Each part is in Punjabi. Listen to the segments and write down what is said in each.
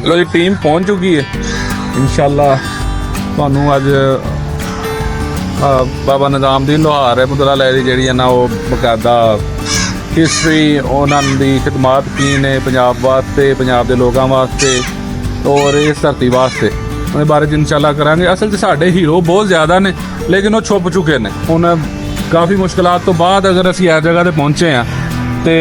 लो जी टीम पहुंच चुकी है इंशाअल्लाह ਤੁਹਾਨੂੰ ਅੱਜ ਬਾਬਾ ਨਿਜ਼ਾਮਦੀਨ ਲੋਹਾਰ ਰਹਿਮਤੁल्लाह ਦੀ ਜਿਹੜੀ ਹੈ ਨਾ ਉਹ ਬਕਾਇਦਾ ਹਿਸਟਰੀ ਉਹਨਾਂ ਦੀ ਖਿਦਮਤ ਕੀ ਨੇ ਪੰਜਾਬ ਵਾਸਤੇ ਪੰਜਾਬ ਦੇ ਲੋਕਾਂ ਵਾਸਤੇ ਔਰ ਇਸ ਧਰਤੀ ਵਾਸਤੇ ਉਹਦੇ ਬਾਰੇ ਇੰਸ਼ਾਅੱਲਾ ਕਰਾਂਗੇ। ਅਸਲ 'ਚ ਸਾਡੇ ਹੀਰੋ ਬਹੁਤ ਜ਼ਿਆਦਾ ਨੇ ਲੇਕਿਨ ਉਹ ਛੁਪ ਚੁੱਕੇ ਨੇ। ਹੁਣ ਕਾਫੀ ਮੁਸ਼ਕਲਾਂ ਤੋਂ ਬਾਅਦ ਅਗਰ ਅਸੀਂ ਇਸ ਜਗ੍ਹਾ 'ਤੇ ਪਹੁੰਚੇ ਹਾਂ ਤੇ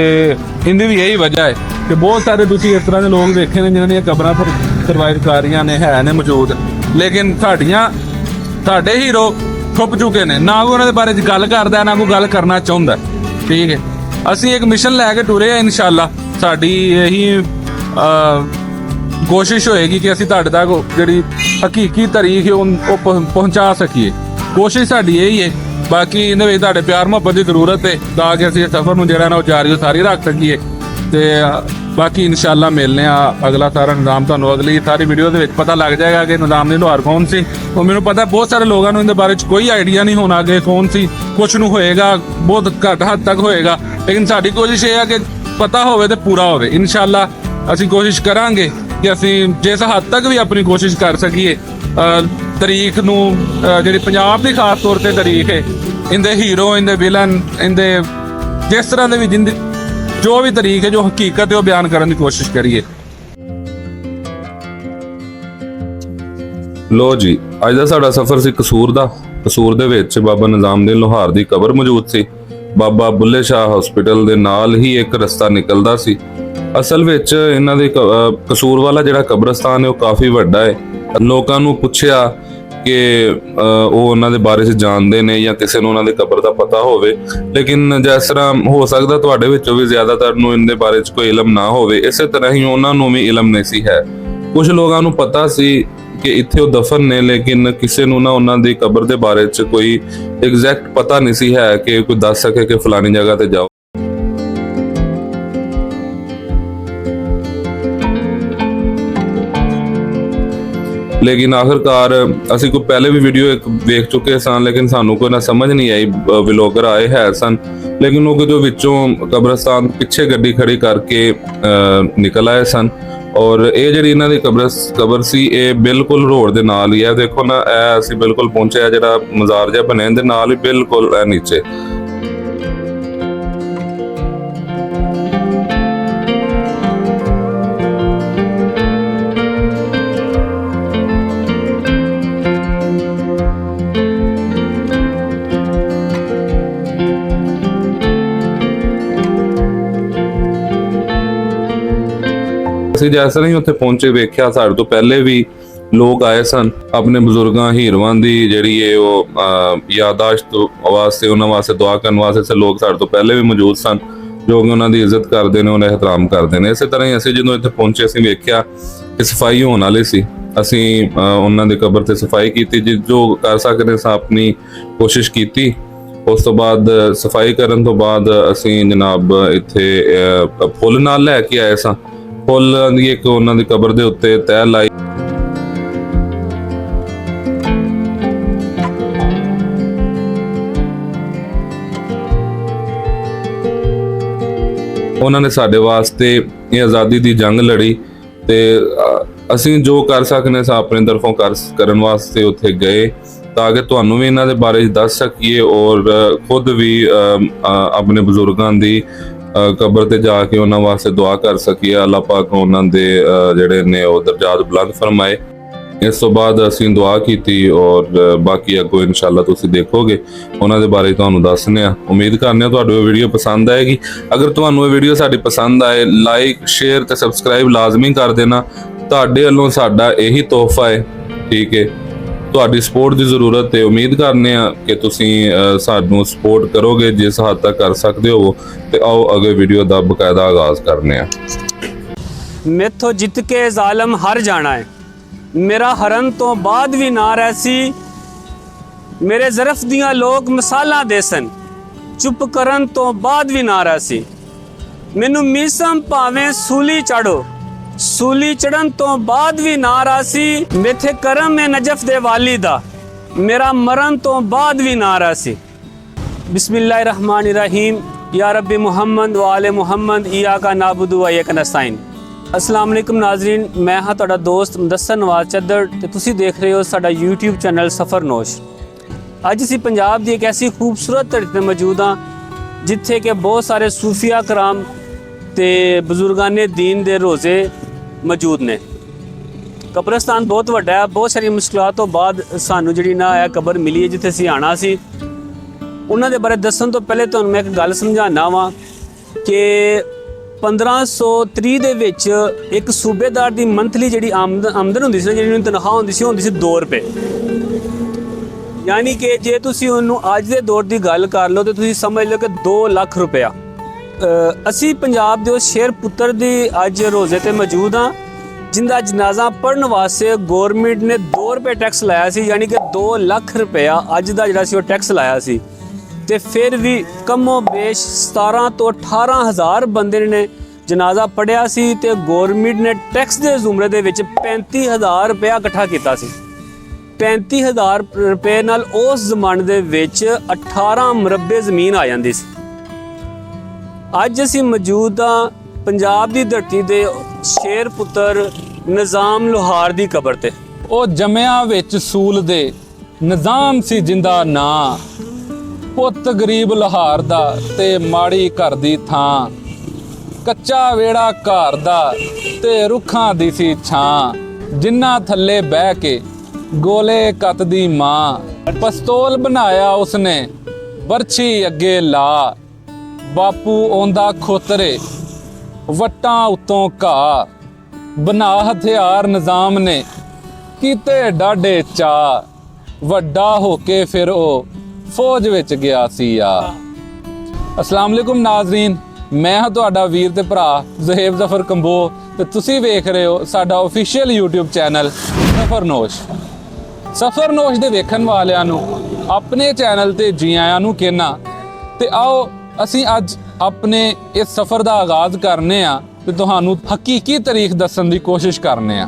ਇਹਦੀ ਵੀ ਇਹੀ ਵਜ੍ਹਾ ਹੈ ਕਿ ਬਹੁਤ ਸਾਰੇ ਤੁਸੀਂ ਇਸ ਤਰ੍ਹਾਂ ਦੇ ਲੋਕ ਦੇਖੇ ਨੇ ਜਿਨ੍ਹਾਂ ਦੀਆਂ ਕਬਰਾਂ ਪਰ ਸਰਵਾਈਵ ਕਰ ਰਹੀਆਂ ਨੇ ਹੈ ਨੇ ਮੌਜੂਦ, ਲੇਕਿਨ ਸਾਡੇ ਹੀਰੋ ਛੁਪ ਚੁੱਕੇ ਨੇ। ਨਾ ਕੋਈ ਉਹਨਾਂ ਦੇ ਬਾਰੇ 'ਚ ਗੱਲ ਕਰਦਾ ਨਾ ਕੋਈ ਗੱਲ ਕਰਨਾ ਚਾਹੁੰਦਾ। ਠੀਕ ਹੈ, ਅਸੀਂ ਇੱਕ ਮਿਸ਼ਨ ਲੈ ਕੇ ਟੁਰੇ ਆ ਇਨਸ਼ਾਅੱਲਾ। ਸਾਡੀ ਇਹੀ ਕੋਸ਼ਿਸ਼ ਹੋਏਗੀ ਕਿ ਅਸੀਂ ਤੁਹਾਡੇ ਤੱਕ ਜਿਹੜੀ ਹਕੀਕੀ ਤਾਰੀਖ ਹੈ ਉਹ ਪਹੁੰਚਾ ਸਕੀਏ। ਕੋਸ਼ਿਸ਼ ਸਾਡੀ ਇਹੀ ਹੈ। ਬਾਕੀ ਇਹਦੇ ਵਿੱਚ ਤੁਹਾਡੇ ਪਿਆਰ ਮੁਹੱਬਤ ਦੀ ਜ਼ਰੂਰਤ ਹੈ ਤਾਂ ਕਿ ਅਸੀਂ ਸਫ਼ਰ ਨੂੰ ਜਿਹੜਾ ਨਾ ਉਹ ਜਾਰੀ ਸਾਰੀ ਰੱਖ ਸਕੀਏ। ਤੇ ਬਾਕੀ ਇਨਸ਼ਾਅੱਲਾ ਮਿਲਨੇ ਆ ਅਗਲਾ ਸਾਰਾ ਨਿਜ਼ਾਮ ਤੁਹਾਨੂੰ ਅਗਲੀ ਸਾਰੀ ਵੀਡੀਓ ਦੇ ਵਿੱਚ ਪਤਾ ਲੱਗ ਜਾਏਗਾ ਕਿ ਨਿਜ਼ਾਮਦੀਨ ਲੋਹਾਰ ਕੌਣ ਸੀ। ਉਹ ਮੈਨੂੰ ਪਤਾ ਬਹੁਤ ਸਾਰੇ ਲੋਕਾਂ ਨੂੰ ਇਹਦੇ ਬਾਰੇ 'ਚ ਕੋਈ ਆਈਡੀਆ ਨਹੀਂ ਹੋਣਾ ਕਿ ਕੌਣ ਸੀ। ਕੁਛ ਨੂੰ ਹੋਏਗਾ, ਬਹੁਤ ਘੱਟ ਹੱਦ ਤੱਕ ਹੋਏਗਾ, ਲੇਕਿਨ ਸਾਡੀ ਕੋਸ਼ਿਸ਼ ਇਹ ਹੈ ਕਿ ਪਤਾ ਹੋਵੇ ਤੇ ਪੂਰਾ ਹੋਵੇ। ਇਨਸ਼ਾਅੱਲਾ ਅਸੀਂ ਕੋਸ਼ਿਸ਼ ਕਰਾਂਗੇ ਕਿ ਅਸੀਂ ਜਿਸ ਹੱਦ ਤੱਕ ਵੀ ਆਪਣੀ ਕੋਸ਼ਿਸ਼ ਕਰ ਸਕੀਏ ਤਾਰੀਖ ਨੂੰ ਜਿਹੜੀ ਪੰਜਾਬ ਦੀ ਖਾਸ ਤੌਰ ਤੇ ਤਾਰੀਖ ਹੈ, ਇਹਦੇ ਹੀਰੋ, ਇਹਦੇ ਵਿਲਨ, ਇਹਦੇ ਜਿਸ ਤਰ੍ਹਾਂ ਦੇ ਵੀ ਜੋ ਵੀ ਤਾਰੀਖ ਹੈ, ਜੋ ਹਕੀਕਤ ਹੈ, ਉਹ ਬਿਆਨ ਕਰਨ ਦੀ ਕੋਸ਼ਿਸ਼ ਕਰੀਏ। ਲੋ ਜੀ, ਅੱਜ ਦਾ ਸਾਡਾ ਸਫ਼ਰ ਸੀ ਕਸੂਰ ਦਾ। ਕਸੂਰ ਦੇ ਵਿੱਚ ਬਾਬਾ ਨਿਜ਼ਾਮਦੀਨ ਲੋਹਾਰ ਦੀ ਕਬਰ ਮੌਜੂਦ ਸੀ। ਬਾਬਾ ਬੁੱਲੇ ਸ਼ਾਹ ਹਸਪੀਟਲ ਦੇ ਨਾਲ ਹੀ ਇੱਕ ਰਸਤਾ ਨਿਕਲਦਾ ਸੀ। ਅਸਲ ਵਿੱਚ ਇਹਨਾਂ ਦੇ ਕਸੂਰ ਵਾਲਾ ਜਿਹੜਾ ਕਬਰਸਤਾਨ ਹੈ ਉਹ ਕਾਫੀ ਵੱਡਾ ਹੈ। ਲੋਕਾਂ ਨੂੰ ਪੁੱਛਿਆ ਕਿ ਉਹ ਉਹਨਾਂ ਦੇ ਬਾਰੇ 'ਚ ਜਾਣਦੇ ਨੇ ਜਾਂ ਕਿਸੇ ਨੂੰ ਉਹਨਾਂ ਦੇ ਕਬਰ ਦਾ ਪਤਾ ਹੋਵੇ, ਲੇਕਿਨ ਜਿਸ ਤਰ੍ਹਾਂ ਹੋ ਸਕਦਾ ਤੁਹਾਡੇ ਵਿੱਚੋਂ ਵੀ ਜ਼ਿਆਦਾਤਰ ਨੂੰ ਇਹਦੇ ਬਾਰੇ 'ਚ ਕੋਈ ਇਲਮ ਨਾ ਹੋਵੇ, ਇਸੇ ਤਰ੍ਹਾਂ ਹੀ ਉਹਨਾਂ ਨੂੰ ਵੀ ਇਲਮ ਨਹੀਂ ਸੀ ਹੈ। ਕੁਝ ਲੋਕਾਂ ਨੂੰ ਪਤਾ ਸੀ ਕਿ ਇੱਥੇ ਉਹ ਦਫਨ ਨੇ, ਲੇਕਿਨ ਕਿਸੇ ਨੂੰ ਨਾ ਉਹਨਾਂ ਦੀ ਕਬਰ ਦੇ ਬਾਰੇ 'ਚ ਕੋਈ ਐਗਜ਼ੈਕਟ ਪਤਾ ਨਹੀਂ ਸੀ ਹੈ ਕਿ ਕੋਈ ਦੱਸ ਸਕੇ ਕਿ ਫਲਾਨੀ ਜਗ੍ਹਾ ਤੇ ਜਾਓ। ਲੇਕਿਨ ਆਖਿਰਕਾਰ ਅਸੀਂ ਕੋਈ ਪਹਿਲੇ ਵੀ ਵੀਡੀਓ ਇੱਕ ਵੇਖ ਚੁੱਕੇ ਸਾਂ, ਲੇਕਿਨ ਸਾਨੂੰ ਕੋਈ ਨਾ ਸਮਝ ਨਹੀਂ ਆਈ। ਵਲੋਗਰ ਆਏ ਹੈ ਸਨ, ਲੇਕਿਨ ਉਹ ਕਿਤੇ ਵਿੱਚੋਂ ਕਬਰਸਤਾਨ ਪਿੱਛੇ ਗੱਡੀ ਖੜੀ ਕਰਕੇ ਨਿਕਲ ਆਏ ਸਨ। ਔਰ ਇਹ ਜਿਹੜੀ ਇਹਨਾਂ ਦੀ ਕਬਰ ਸੀ ਇਹ ਬਿਲਕੁਲ ਰੋਡ ਦੇ ਨਾਲ ਹੀ ਹੈ। ਦੇਖੋ ਨਾ, ਇਹ ਅਸੀਂ ਬਿਲਕੁਲ ਪਹੁੰਚਿਆ ਜਿਹੜਾ ਮਜ਼ਾਰ ਜਿਹਾ ਬਣਿਆ ਇਹਦੇ ਨਾਲ ਹੀ ਬਿਲਕੁਲ ਨੀਚੇ। ਅਸੀਂ ਜੈਸੇ ਹੀ ਉੱਥੇ ਪਹੁੰਚੇ ਵੇਖਿਆ ਸਾਡੇ ਤੋਂ ਪਹਿਲੇ ਵੀ ਲੋਕ ਆਏ ਸਨ ਆਪਣੇ ਬਜ਼ੁਰਗਾਂ ਹੀਰਵਾਂ ਦੀ ਜਿਹੜੀ ਹੈ ਉਹ ਯਾਦਾਸ਼ਤ ਵਾਸਤੇ, ਉਹਨਾਂ ਵਾਸਤੇ ਦੁਆ ਕਰਨ ਵਾਸਤੇ ਲੋਕ ਸਾਡੇ ਤੋਂ ਪਹਿਲੇ ਵੀ ਮੌਜੂਦ ਸਨ ਜੋ ਕਿ ਉਹਨਾਂ ਦੀ ਇੱਜ਼ਤ ਕਰਦੇ ਨੇ, ਉਹਨਾਂ ਦਾ ਇਹਤਰਾਮ ਕਰਦੇ ਨੇ। ਇਸੇ ਤਰ੍ਹਾਂ ਹੀ ਅਸੀਂ ਜਦੋਂ ਇੱਥੇ ਪਹੁੰਚੇ ਅਸੀਂ ਵੇਖਿਆ ਕਿ ਸਫਾਈ ਹੋਣ ਵਾਲੀ ਸੀ। ਅਸੀਂ ਉਹਨਾਂ ਦੀ ਕਬਰ ਤੇ ਸਫਾਈ ਕੀਤੀ, ਜੋ ਕਰ ਸਕਦੇ ਸਾਂ ਆਪਣੀ ਕੋਸ਼ਿਸ਼ ਕੀਤੀ। ਉਸ ਤੋਂ ਬਾਅਦ ਸਫਾਈ ਕਰਨ ਤੋਂ ਬਾਅਦ ਅਸੀਂ ਜਨਾਬ ਇੱਥੇ ਫੁੱਲ ਨਾਲ ਲੈ ਕੇ ਆਏ ਸਾਂ। ਫੁੱਲਾਂ ਦੀ ਇੱਕ ਉਹਨਾਂ ਦੀ ਕਬਰ ਦੇ ਉੱਤੇ ਤਹਿ ਲਾਈ। ਉਹਨਾਂ ਨੇ ਸਾਡੇ ਵਾਸਤੇ ਇਹ ਆਜ਼ਾਦੀ ਦੀ ਜੰਗ ਲੜੀ ਤੇ ਅਸੀਂ ਜੋ ਕਰ ਸਕਨੇ ਸਾਂ ਆਪਣੇ ਤਰਫੋਂ ਕਰਨ ਵਾਸਤੇ ਉੱਥੇ ਗਏ ਤਾਂ ਕਿ ਤੁਹਾਨੂੰ ਵੀ ਇਹਨਾਂ ਦੇ ਬਾਰੇ ਦੱਸ ਸਕੀਏ ਔਰ ਖੁਦ ਵੀ ਆਪਣੇ ਬਜ਼ੁਰਗਾਂ ਦੀ ਕਬਰ ਤੇ ਜਾ ਕੇ ਉਹਨਾਂ ਵਾਸਤੇ ਦੁਆ ਕਰ ਸਕੀਏ। ਅੱਲਾਹ ਪਾਕ ਉਹਨਾਂ ਦੇ ਜਿਹੜੇ ਨੇ ਉਹ ਦਰਜਾਤ ਬੁਲੰਦ ਫਰਮਾਏ। ਇਸ ਤੋਂ ਬਾਅਦ ਅਸੀਂ ਦੁਆ ਕੀਤੀ ਔਰ ਬਾਕੀ ਅੱਗੋਂ ਇਨਸ਼ਾਅੱਲਾ ਤੁਸੀਂ ਦੇਖੋਗੇ ਉਹਨਾਂ ਦੇ ਬਾਰੇ ਤੁਹਾਨੂੰ ਦੱਸਨੇ ਆ। ਉਮੀਦ ਕਰਨੇ ਆ ਤੁਹਾਨੂੰ ਇਹ ਵੀਡੀਓ ਪਸੰਦ ਆਏਗੀ। ਅਗਰ ਤੁਹਾਨੂੰ ਇਹ ਵੀਡੀਓ ਸਾਡੀ ਪਸੰਦ ਆਏ, ਲਾਈਕ, ਸ਼ੇਅਰ ਤੇ ਸਬਸਕ੍ਰਾਈਬ ਲਾਜ਼ਮੀ ਕਰ ਦੇਣਾ। ਤੁਹਾਡੇ ਵੱਲੋਂ ਸਾਡਾ ਇਹੀ ਤੋਹਫਾ ਹੈ। ਠੀਕ ਹੈ, ਤੁਹਾਡੀ ਸਪੋਰਟ ਦੀ ਜ਼ਰੂਰਤ ਹੈ। ਉਮੀਦ ਕਰਨੇ ਆ ਕਿ ਤੁਸੀਂ ਸਾਨੂੰ ਸਪੋਰਟ ਕਰੋਗੇ ਜਿਸ ਹੱਦ ਤੱਕ ਕਰ ਸਕਦੇ ਹੋ। ਤੇ ਆਓ ਅਗੇ ਵੀਡੀਓ ਦਾ ਬਕਾਇਦਾ ਆਗਾਜ਼ ਕਰਨੇ ਆ। ਮੈਥੋਂ ਜਿੱਤ ਕੇ ਜ਼ਾਲਮ ਹਾਰ ਜਾਣਾ ਹੈ, ਮੇਰਾ ਹਰਨ ਤੋਂ ਬਾਅਦ ਵੀ ਨਾ ਰਹਿਸੀ। ਮੇਰੇ ਜ਼ਰਫ ਦੀਆਂ ਲੋਕ ਮਿਸਾਲਾਂ ਦੇ ਸਨ, ਚੁੱਪ ਕਰਨ ਤੋਂ ਬਾਅਦ ਵੀ ਨਾ ਰਹਿਸੀ। ਮੈਨੂੰ ਮੀਸਮ ਭਾਵੇਂ ਸੂਲੀ ਚੜੋ, ਸੂਲੀ ਚੜਨ ਤੋਂ ਬਾਅਦ ਵੀ ਨਾ ਰਾਸੀ। ਮੇਥੇ ਕਰਮ ਹੈ ਨਜਫ ਦੇ ਵਾਲੀ ਦਾ, ਮੇਰਾ ਮਰਨ ਤੋਂ ਬਾਅਦ ਵੀ ਨਾ ਰਾਸੀ। बिस्मिल्लाहिर्रहमानिर्रहीम। या रब्बी मोहम्मद व आले मोहम्मद इय्याका नाबुदु व इय्याका नस्तईन। अस्सलाम वालेकुम नाज़रीन, मैं हाँ तुहाडा दोस्त मुदस्सर नवाज चद्दड़ ते तुसी देख रहे हो साडा YouTube चैनल सफ़रनोश। अज असीं पंजाब दी एक ऐसी खूबसूरत धरती ते मौजूद हाँ जिथे कि बहुत सारे सूफिया कराम ते बजुर्गाने दीन दे रोज़े मौजूद ने। कब्रिस्तान बहुत वड्डा है, बहुत सारी मुश्किलात तो बाद सानू जिहड़ी ना है कबर मिली है जिथे असीं आना सी। उन्हां दे बारे दस्सण तो पहले तुहानूं मैं एक गल समझाना वां कि 1530 ਦੇ ਵਿੱਚ ਇੱਕ ਸੂਬੇਦਾਰ ਦੀ ਮੰਥਲੀ ਜਿਹੜੀ ਆਮਦਨ ਹੁੰਦੀ ਸੀ, ਜਿਹੜੀ ਤਨਖਾਹ ਹੁੰਦੀ ਸੀ, ਹੁੰਦੀ ਸੀ 2 ਰੁਪਏ। ਯਾਨੀ ਕਿ ਜੇ ਤੁਸੀਂ ਉਹਨੂੰ ਅੱਜ ਦੇ ਦੌਰ ਦੀ ਗੱਲ ਕਰ ਲਓ ਤੇ ਤੁਸੀਂ ਸਮਝ ਲਓ ਕਿ 2 ਲੱਖ ਰੁਪਇਆ। ਅਸੀਂ ਪੰਜਾਬ ਦੇ ਉਸ ਸ਼ੇਰ ਪੁੱਤਰ ਦੀ ਅੱਜ ਰੋਜ਼ੇ ਤੇ ਮੌਜੂਦ ਹਾਂ ਜਿੰਦਾ ਜਨਾਜ਼ਾ ਪੜ੍ਹਨ ਵਾਸਤੇ ਗੌਰਮੈਂਟ ਨੇ 2 ਰੁਪਏ ਟੈਕਸ ਲਾਇਆ ਸੀ, ਯਾਨੀ ਕਿ 2 ਲੱਖ ਰੁਪਇਆ ਅੱਜ ਦਾ ਜਿਹੜਾ ਸੀ ਉਹ ਟੈਕਸ ਲਾਇਆ ਸੀ। ਤੇ ਫਿਰ ਵੀ ਕਮੋ ਬੇਸ਼ 17 ਤੋਂ 18 ਹਜ਼ਾਰ ਬੰਦੇ ਨੇ ਜਨਾਜ਼ਾ ਪੜਿਆ ਸੀ ਤੇ ਗੌਰਮੈਂਟ ਨੇ ਟੈਕਸ ਦੇ ਜ਼ੁਮਰੇ ਦੇ ਵਿੱਚ 35,000 ਰੁਪਇਆ ਇਕੱਠਾ ਕੀਤਾ ਸੀ। 35,000 ਰੁਪਏ ਨਾਲ ਉਸ ਜ਼ਮਾਨੇ ਦੇ ਵਿੱਚ 18 ਮੁਰੱਬੇ ਜ਼ਮੀਨ ਆ ਜਾਂਦੀ ਸੀ। ਅੱਜ ਅਸੀਂ ਮੌਜੂਦ ਹਾਂ ਪੰਜਾਬ ਦੀ ਧਰਤੀ ਦੇ ਸ਼ੇਰ ਪੁੱਤਰ ਨਿਜ਼ਾਮ ਲੋਹਾਰ ਦੀ ਕਬਰ ਤੇ। ਉਹ ਜੰਮਿਆ ਵਿੱਚ ਸੂਲ ਦੇ ਨਿਜ਼ਾਮ ਸੀ ਜਿੰਦਾ ਨਾਂ, ਪੁੱਤ ਗਰੀਬ ਲੋਹਾਰ ਦਾ ਤੇ ਮਾੜੀ ਘਰ ਦੀ ਥਾਂ, ਕੱਚਾ ਵੇੜਾ ਘਰ ਦਾ ਤੇ ਰੁੱਖਾਂ ਦੀ ਸੀ ਛਾਂ, ਜਿੰਨਾ ਥੱਲੇ ਬਹਿ ਕੇ ਗੋਲੇ ਕੱਤਦੀ ਮਾਂ, ਪਸਤੌਲ ਬਣਾਇਆ ਉਸਨੇ ਬਰਛੀ ਅੱਗੇ ਲਾ, ਬਾਪੂ ਆਉਂਦਾ ਖੋਤਰੇ ਵੱਟਾਂ ਉੱਤੋਂ ਘਾਹ, ਬਣਾ ਹਥਿਆਰ ਨਿਜ਼ਾਮ ਨੇ ਕੀਤੇ ਡਾਢੇ ਚਾ, ਵੱਡਾ ਹੋ ਕੇ ਫਿਰ ਉਹ ਫੌਜ ਵਿੱਚ ਗਿਆ ਸੀ ਆ। ਅਸਲਾਮ ਵਾਲੇਕੁਮ ਨਾਜ਼ਰੀਨ, ਮੈਂ ਹਾਂ ਤੁਹਾਡਾ ਵੀਰ ਤੇ ਭਰਾ ਜ਼ਹੇਬ ਜ਼ਫਰ ਕੰਬੋ ਤੇ ਤੁਸੀਂ ਵੇਖ ਰਹੇ ਹੋ ਸਾਡਾ ਆਫੀਸ਼ੀਅਲ YouTube ਚੈਨਲ ਸਫਰਨੋਸ਼। ਸਫਰਨੋਸ਼ ਦੇ ਵੇਖਣ ਵਾਲਿਆਂ ਨੂੰ ਆਪਣੇ ਚੈਨਲ ਤੇ ਜੀ ਆਇਆਂ ਨੂੰ ਕਹਿਣਾ ਤੇ ਆਓ ਅਸੀਂ ਅੱਜ ਆਪਣੇ ਇਸ ਸਫ਼ਰ ਦਾ ਆਗਾਜ਼ ਕਰਨੇ ਆ ਤੇ ਤੁਹਾਨੂੰ ਹਕੀਕੀ ਤਾਰੀਖ ਦੱਸਣ ਦੀ ਕੋਸ਼ਿਸ਼ ਕਰਨੇ ਆ।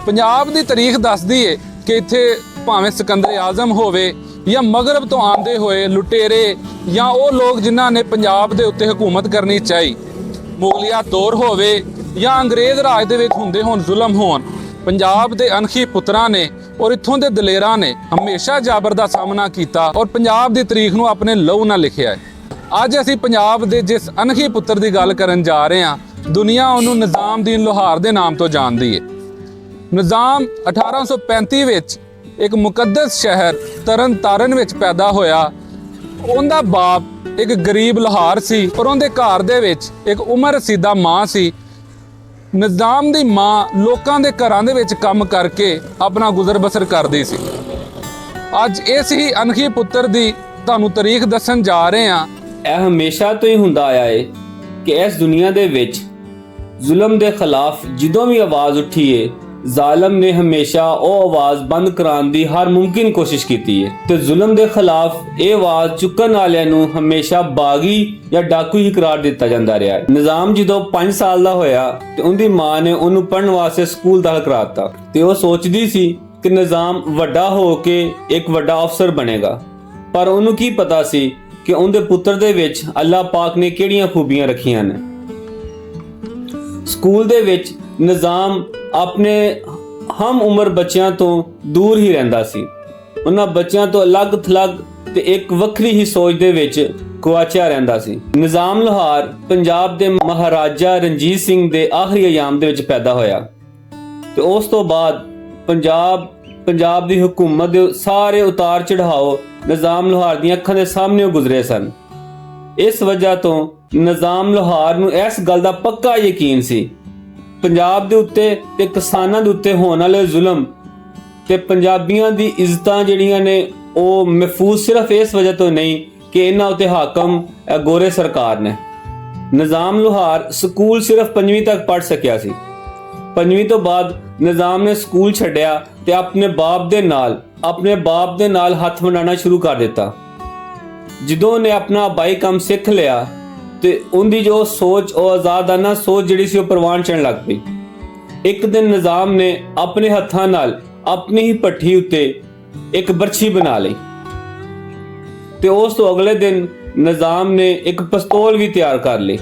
ਪੰਜਾਬ ਦੀ ਤਾਰੀਖ ਦੱਸਦੀ ਏ ਕਿ ਇੱਥੇ ਭਾਵੇਂ ਸਿਕੰਦਰ ਆਜ਼ਮ ਹੋਵੇ ਜਾਂ ਮਗਰਬ ਤੋਂ ਆਉਂਦੇ ਹੋਏ ਲੁਟੇਰੇ ਜਾਂ ਉਹ ਲੋਕ ਜਿਨ੍ਹਾਂ ਨੇ ਪੰਜਾਬ ਦੇ ਉੱਤੇ ਹਕੂਮਤ ਕਰਨੀ ਚਾਹੀ, ਮੁਗਲਿਆ ਦੌਰ ਹੋਵੇ ਜਾਂ ਅੰਗਰੇਜ਼ ਰਾਜ ਦੇ ਵਿੱਚ ਹੁੰਦੇ ਹੋਣ ਜ਼ੁਲਮ ਹੋਣ, ਪੰਜਾਬ ਦੇ ਅਣਖੀ ਪੁੱਤਰਾਂ ਨੇ ਔਰ ਇੱਥੋਂ ਦੇ ਦਲੇਰਾਂ ਨੇ ਹਮੇਸ਼ਾ ਜਾਬਰ ਦਾ ਸਾਹਮਣਾ ਕੀਤਾ ਔਰ ਪੰਜਾਬ ਦੀ ਤਾਰੀਖ ਨੂੰ ਆਪਣੇ ਲਹੂ ਨਾਲ ਲਿਖਿਆ ਹੈ। ਅੱਜ ਅਸੀਂ ਪੰਜਾਬ ਦੇ ਜਿਸ ਅਣਖੀ ਪੁੱਤਰ ਦੀ ਗੱਲ ਕਰਨ ਜਾ ਰਹੇ ਹਾਂ, ਦੁਨੀਆ ਉਹਨੂੰ ਨਿਜ਼ਾਮਦੀਨ ਲੋਹਾਰ ਦੇ ਨਾਮ ਤੋਂ ਜਾਣਦੀ ਹੈ। ਨਿਜ਼ਾਮ 1835 ਵਿੱਚ ਇੱਕ ਮੁਕੱਦਸ ਸ਼ਹਿਰ ਤਰਨ ਤਾਰਨ ਵਿੱਚ ਪੈਦਾ ਹੋਇਆ। ਉਹਦਾ ਬਾਪ ਇੱਕ ਗਰੀਬ ਲੋਹਾਰ ਸੀ ਔਰ ਉਹਦੇ ਘਰ ਦੇ ਵਿੱਚ ਇੱਕ ਉਮਰ ਰਸੀਦਾ ਮਾਂ ਸੀ। ਨਿਜ਼ਾਮ ਦੀ ਮਾਂ ਲੋਕਾਂ ਦੇ ਘਰਾਂ ਦੇ ਵਿੱਚ ਕੰਮ ਕਰਕੇ ਆਪਣਾ ਗੁਜ਼ਰ ਬਸਰ ਕਰਦੀ ਸੀ। ਅੱਜ ਇਸ ਹੀ ਅਣਖੀ ਪੁੱਤਰ ਦੀ ਤੁਹਾਨੂੰ ਤਾਰੀਖ ਦੱਸਣ ਜਾ ਰਹੇ ਹਾਂ। ਇਹ ਹਮੇਸ਼ਾ ਤੋਂ ਹੀ ਹੁੰਦਾ ਆਇਆ ਹੈ ਕਿ ਇਸ ਦੁਨੀਆ ਦੇ ਵਿੱਚ ਜ਼ੁਲਮ ਦੇ ਖਿਲਾਫ ਜਦੋਂ ਵੀ ਆਵਾਜ਼ ਉੱਠੀ ਹੈ, ਜ਼ਾਲਮ ਨੇ ਹਮੇਸ਼ਾ ਉਹ ਆਵਾਜ਼ ਬੰਦ ਕਰਾਉਣ ਦੀ ਹਰ ਮੁਮਕਿਨ ਕੋਸ਼ਿਸ਼ ਕੀਤੀ ਹੈ ਤੇ ਜ਼ੁਲਮ ਦੇ ਖਿਲਾਫ ਇਹ ਆਵਾਜ਼ ਚੁੱਕਣ ਵਾਲਿਆਂ ਨੂੰ ਹਮੇਸ਼ਾ ਬਾਗੀ ਜਾਂ ਡਾਕੂ ਹੀ ਕਰਾਰ ਦਿੱਤਾ ਜਾਂਦਾ ਰਿਹਾ ਹੈ। ਨਿਜ਼ਾਮ ਜਦੋਂ 5 ਸਾਲ ਦਾ ਹੋਇਆ ਤੇ ਉਹਦੀ ਮਾਂ ਨੇ ਉਹਨੂੰ ਪੜ੍ਹਨ ਵਾਸਤੇ ਸਕੂਲ ਦਾਖਲ ਕਰਾ ਦਿੱਤਾ ਤੇ ਉਹ ਸੋਚਦੀ ਸੀ ਕਿ ਨਿਜ਼ਾਮ ਵੱਡਾ ਹੋ ਕੇ ਇੱਕ ਵੱਡਾ ਅਫਸਰ ਬਣੇਗਾ, ਪਰ ਉਹਨੂੰ ਕੀ ਪਤਾ ਸੀ ਕਿ ਉਹਦੇ ਪੁੱਤਰ ਦੇ ਵਿੱਚ ਅੱਲਾਹ ਪਾਕ ਨੇ ਕਿਹੜੀਆਂ ਖੂਬੀਆਂ ਰੱਖੀਆਂ ਨੇ। ਸਕੂਲ ਦੇ ਵਿੱਚ ਨਿਜ਼ਾਮ ਆਪਣੇ ਹਮ ਉਮਰ ਬੱਚਿਆਂ ਤੋਂ ਦੂਰ ਹੀ ਰਹਿੰਦਾ ਸੀ। ਉਹਨਾਂ ਬੱਚਿਆਂ ਤੋਂ ਅਲੱਗ-ਥਲੱਗ ਤੇ ਇੱਕ ਵੱਖਰੀ ਹੀ ਸੋਚ ਦੇ ਵਿੱਚ ਗੁਆਚਿਆ ਰਹਿੰਦਾ ਸੀ। ਨਿਜ਼ਾਮ ਲੋਹਾਰ ਪੰਜਾਬ ਦੇ ਮਹਾਰਾਜਾ ਰਣਜੀਤ ਸਿੰਘ ਦੇ ਆਖਰੀ ਅਯਾਮ ਦੇ ਵਿੱਚ ਪੈਦਾ ਹੋਇਆ ਤੇ ਉਸ ਤੋਂ ਬਾਅਦ ਪੰਜਾਬ ਦੀ ਹਕੂਮਤ ਦੇ ਸਾਰੇ ਉਤਾਰ ਚੜ੍ਹਾਓ ਨਿਜ਼ਾਮ ਲੋਹਾਰ ਦੀਆਂ ਅੱਖਾਂ ਦੇ ਸਾਹਮਣੇ ਗੁਜ਼ਰੇ ਸਨ। ਇਸ ਵਜ੍ਹਾ ਤੋਂ ਨਿਜ਼ਾਮ ਲੋਹਾਰ ਨੂੰ ਇਸ ਗੱਲ ਦਾ ਪੱਕਾ ਯਕੀਨ ਸੀ ਪੰਜਾਬ ਦੇ ਉੱਤੇ ਤੇ ਕਿਸਾਨਾਂ ਦੇ ਉੱਤੇ ਹੋਣ ਵਾਲੇ ਜ਼ੁਲਮ ਤੇ ਪੰਜਾਬੀਆਂ ਦੀ ਇੱਜ਼ਤਾਂ ਜਿਹੜੀਆਂ ਨੇ ਉਹ ਮਹਿਫੂਜ਼ ਸਿਰਫ ਇਸ ਵਜ੍ਹਾ ਤੋਂ ਨਹੀਂ ਕਿ ਇਹਨਾਂ ਉੱਤੇ ਹਾਕਮ ਗੋਰੇ ਸਰਕਾਰ ਨੇ। ਨਿਜ਼ਾਮ ਲੋਹਾਰ ਸਕੂਲ ਸਿਰਫ 5ਵੀਂ ਤੱਕ ਪੜ੍ਹ ਸਕਿਆ ਸੀ। 5ਵੀਂ ਤੋਂ ਬਾਅਦ ਨਿਜ਼ਾਮ ਨੇ ਸਕੂਲ ਛੱਡਿਆ ਤੇ ਆਪਣੇ ਬਾਪ ਦੇ ਨਾਲ ਹੱਥ ਵੰਡਾਉਣਾ ਸ਼ੁਰੂ ਕਰ ਦਿੱਤਾ। ਜਦੋਂ ਉਹਨੇ ਆਪਣਾ ਬਾਈ ਕੰਮ ਸਿੱਖ ਲਿਆ ਤੇ ਉਹਦੀ ਜੋ ਸੋਚ, ਉਹ ਆਜ਼ਾਦਾਨਾ ਸੋਚ ਜਿਹੜੀ ਸੀ ਉਹ ਪ੍ਰਵਾਨ ਚੜ੍ਹਨ ਲੱਗ ਪਈ। ਇੱਕ ਦਿਨ ਨਿਜ਼ਾਮ ਨੇ ਆਪਣੇ ਹੱਥਾਂ ਨਾਲ ਆਪਣੀ ਹੀ ਭੱਠੀ ਉੱਤੇ ਇੱਕ ਬਰਛੀ ਬਣਾ ਲਈ ਤੇ ਉਸ ਤੋਂ ਅਗਲੇ ਦਿਨ ਨਿਜ਼ਾਮ ਨੇ ਇੱਕ ਪਿਸਤੌਲ ਵੀ ਤਿਆਰ ਕਰ ਲਈ।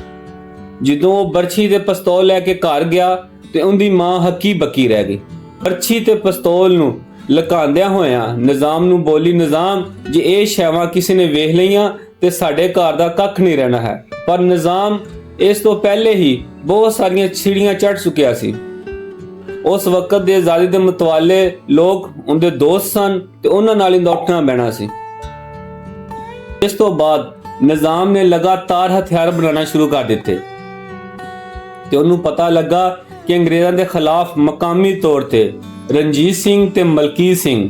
ਜਦੋਂ ਉਹ ਬਰਛੀ ਦੇ ਪਿਸਤੌਲ ਲੈ ਕੇ ਘਰ ਗਿਆ ਤੇ ਉਹਦੀ ਮਾਂ ਹੱਕੀ ਬੱਕੀ ਰਹਿ ਗਈ। ਪਰਛੀ ਤੇ ਪਿਸਤੌਲ ਨੂੰ ਲੁਕਾਉਂਦਿਆਂ ਹੋਇਆਂ ਨਿਜ਼ਾਮ ਨੂੰ ਬੋਲੀ, ਨਿਜ਼ਾਮ ਜੇ ਇਹ ਸ਼ੈਵਾਂ ਕਿਸੇ ਨੇ ਵੇਖ ਲਈਆਂ ਤੇ ਸਾਡੇ ਘਰ ਦਾ ਕੱਖ ਨਹੀਂ ਰਹਿਣਾ ਹੈ। ਪਰ ਨਿਜ਼ਾਮ ਇਸ ਤੋਂ ਪਹਿਲੇ ਹੀ ਬਹੁਤ ਸਾਰੀਆਂ ਛਿੜੀਆਂ ਚੜ੍ਹ ਚੁੱਕਿਆ ਸੀ। ਉਸ ਵਕਤ ਦੇ ਆਜ਼ਾਦੀ ਦੇ ਮਤਵਾਲੇ ਲੋਕ ਉਹਦੇ ਦੋਸਤ ਸਨ ਤੇ ਉਹਨਾਂ ਨਾਲ ਹੀ ਉੱਠਣਾ ਬਹਿਣਾ ਸੀ। ਇਸ ਤੋਂ ਬਾਅਦ ਨਿਜ਼ਾਮ ਨੇ ਲਗਾਤਾਰ ਹਥਿਆਰ ਬਣਾਉਣਾ ਸ਼ੁਰੂ ਕਰ ਦਿੱਤੇ ਤੇ ਉਹਨੂੰ ਪਤਾ ਲੱਗਾ ਕਿ ਅੰਗਰੇਜ਼ਾਂ ਦੇ ਖਿਲਾਫ ਮਕਾਮੀ ਤੌਰ ਤੇ ਰਣਜੀਤ ਸਿੰਘ ਤੇ ਮਲਕੀਤ ਸਿੰਘ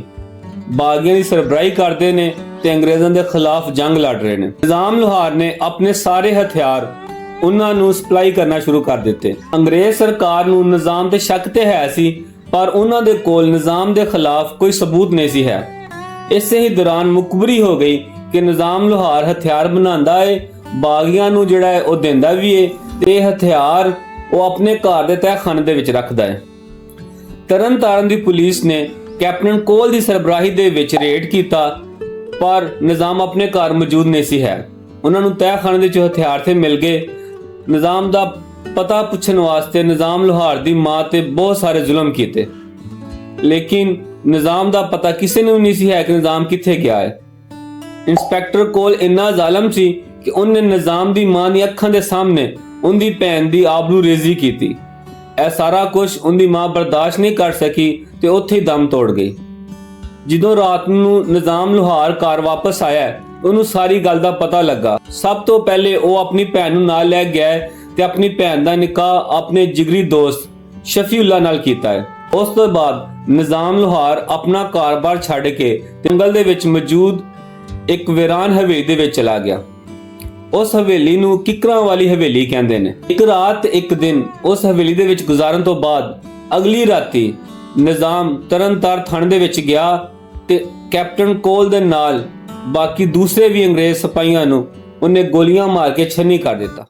ਬਾਗੀਆਂ ਦੀ ਸਰਬਰਾਹੀ ਕਰਦੇ ਨੇ ਤੇ ਅੰਗਰੇਜ਼ਾਂ ਦੇ ਖਿਲਾਫ ਜੰਗ ਲੜ ਰਹੇ ਨੇ। ਨਿਜ਼ਾਮ ਲੋਹਾਰ ਨੇ ਆਪਣੇ ਸਾਰੇ ਹਥਿਆਰ ਉਹਨਾਂ ਨੂੰ ਸਪਲਾਈ ਕਰਨਾ ਸ਼ੁਰੂ ਕਰ ਦਿੱਤੇ। ਅੰਗਰੇਜ਼ ਸਰਕਾਰ ਨੂੰ ਨਿਜ਼ਾਮ ਤੇ ਸ਼ੱਕ ਤੇ ਹੈ ਸੀ, ਪਰ ਉਹਨਾਂ ਦੇ ਕੋਲ ਨਿਜ਼ਾਮ ਦੇ ਖਿਲਾਫ ਕੋਈ ਸਬੂਤ ਨਹੀਂ ਸੀ ਹੈ। ਇਸੇ ਹੀ ਦੌਰਾਨ ਮੁਖਬਰੀ ਹੋ ਗਈ ਕਿ ਨਿਜ਼ਾਮ ਲੋਹਾਰ ਹਥਿਆਰ ਬਣਾਉਂਦਾ ਏ, ਬਾਗੀਆਂ ਨੂੰ ਜਿਹੜਾ ਹੈ ਉਹ ਦਿੰਦਾ ਵੀ ਏ ਤੇ ਹਥਿਆਰ ਉਹ ਆਪਣੇ ਘਰ ਦੇ ਤਹਿਖਾਨੇ ਦੇ ਵਿੱਚ ਰੱਖਦਾ ਹੈ। ਤਰਨਤਾਰਨ ਦੀ ਪੁਲਿਸ ਨੇ ਕੈਪਟਨ ਕੋਲ ਦੀ ਸਰਬਰਾਹੀ ਦੇ ਵਿੱਚ ਰੇਡ ਕੀਤਾ, ਪਰ ਨਿਜ਼ਾਮ ਆਪਣੇ ਘਰ ਮੌਜੂਦ ਨਹੀਂ ਸੀ ਹੈ। ਉਹਨਾਂ ਨੂੰ ਤਹਿਖਾਨੇ ਦੇ ਵਿੱਚ ਹਥਿਆਰ ਤੇ ਮਿਲ ਗਏ। ਨਿਜ਼ਾਮ ਦਾ ਪਤਾ ਪੁੱਛਣ ਵਾਸਤੇ ਨਿਜ਼ਾਮ ਲੋਹਾਰ ਦੀ ਮਾਂ ਤੇ ਬਹੁਤ ਸਾਰੇ ਜ਼ੁਲਮ ਕੀਤੇ, ਲੇਕਿਨ ਨਿਜ਼ਾਮ ਦਾ ਪਤਾ ਕਿਸੇ ਨੂੰ ਨਹੀਂ ਸੀ ਹੈ ਕਿ ਨਿਜ਼ਾਮ ਕਿੱਥੇ ਗਿਆ ਹੈ। ਇੰਸਪੈਕਟਰ ਕੋਲ ਇੰਨਾ ਜ਼ਾਲਮ ਸੀ ਕਿ ਉਹਨੇ ਨਿਜ਼ਾਮ ਦੀ ਮਾਂ ਦੀ ਅੱਖਾਂ ਦੇ ਸਾਹਮਣੇ ਉਹਦੀ ਭੈਣ ਦੀ ਆਬਰੂ ਰੇਜ਼ੀ ਕੀਤੀ। ਇਹ ਸਾਰਾ ਕੁਝ ਉਹਦੀ ਮਾਂ ਬਰਦਾਸ਼ਤ ਨਹੀਂ ਕਰ ਸਕੀ ਤੇ ਉੱਥੇ ਹੀ ਦਮ ਤੋੜ ਗਈ। ਜਦੋਂ ਰਾਤ ਨੂੰ ਨਿਜ਼ਾਮ ਲੋਹਾਰ ਘਰ ਵਾਪਸ ਆਇਆ, ਉਹਨੂੰ ਸਾਰੀ ਗੱਲ ਦਾ ਪਤਾ ਲੱਗਾ। ਸਭ ਤੋਂ ਪਹਿਲੇ ਉਹ ਆਪਣੀ ਭੈਣ ਨੂੰ ਨਾਲ ਲੈ ਗਿਆ ਤੇ ਆਪਣੀ ਭੈਣ ਦਾ ਨਿਕਾਹ ਆਪਣੇ ਜਿਗਰੀ ਦੋਸਤ ਸ਼ਫੀਉੱਲਾ ਨਾਲ ਕੀਤਾ ਹੈ। ਉਸ ਤੋਂ ਬਾਅਦ ਨਿਜ਼ਾਮ ਲੋਹਾਰ ਆਪਣਾ ਘਰ-ਬਾਰ ਛੱਡ ਕੇ ਜੰਗਲ ਦੇ ਵਿੱਚ ਮੌਜੂਦ ਇੱਕ ਵੀਰਾਨ ਹਵੇਲੀ ਦੇ ਵਿੱਚ ਚਲਾ ਗਿਆ। ਉਸ ਹਵੇਲੀ ਨੂੰ ਕਿਕਰਾਂ ਵਾਲੀ ਹਵੇਲੀ ਕਹਿੰਦੇ ਨੇ। ਇੱਕ ਰਾਤ ਇੱਕ ਦਿਨ ਉਸ ਹਵੇਲੀ ਦੇ ਵਿੱਚ ਗੁਜ਼ਾਰਨ ਤੋਂ ਬਾਅਦ ਅਗਲੀ ਰਾਤੀ ਨਿਜ਼ਾਮ ਤਰਨਤਾਰਨ ਥਾਣੇ ਦੇ ਵਿੱਚ ਗਿਆ ਤੇ ਕੈਪਟਨ ਕੋਲ ਦੇ ਨਾਲ ਬਾਕੀ ਦੂਸਰੇ ਵੀ ਅੰਗਰੇਜ਼ ਸਿਪਾਹੀਆਂ ਨੂੰ ਉਹਨੇ ਗੋਲੀਆਂ ਮਾਰ ਕੇ ਛੰਨੀ ਕਰ ਦਿੱਤਾ।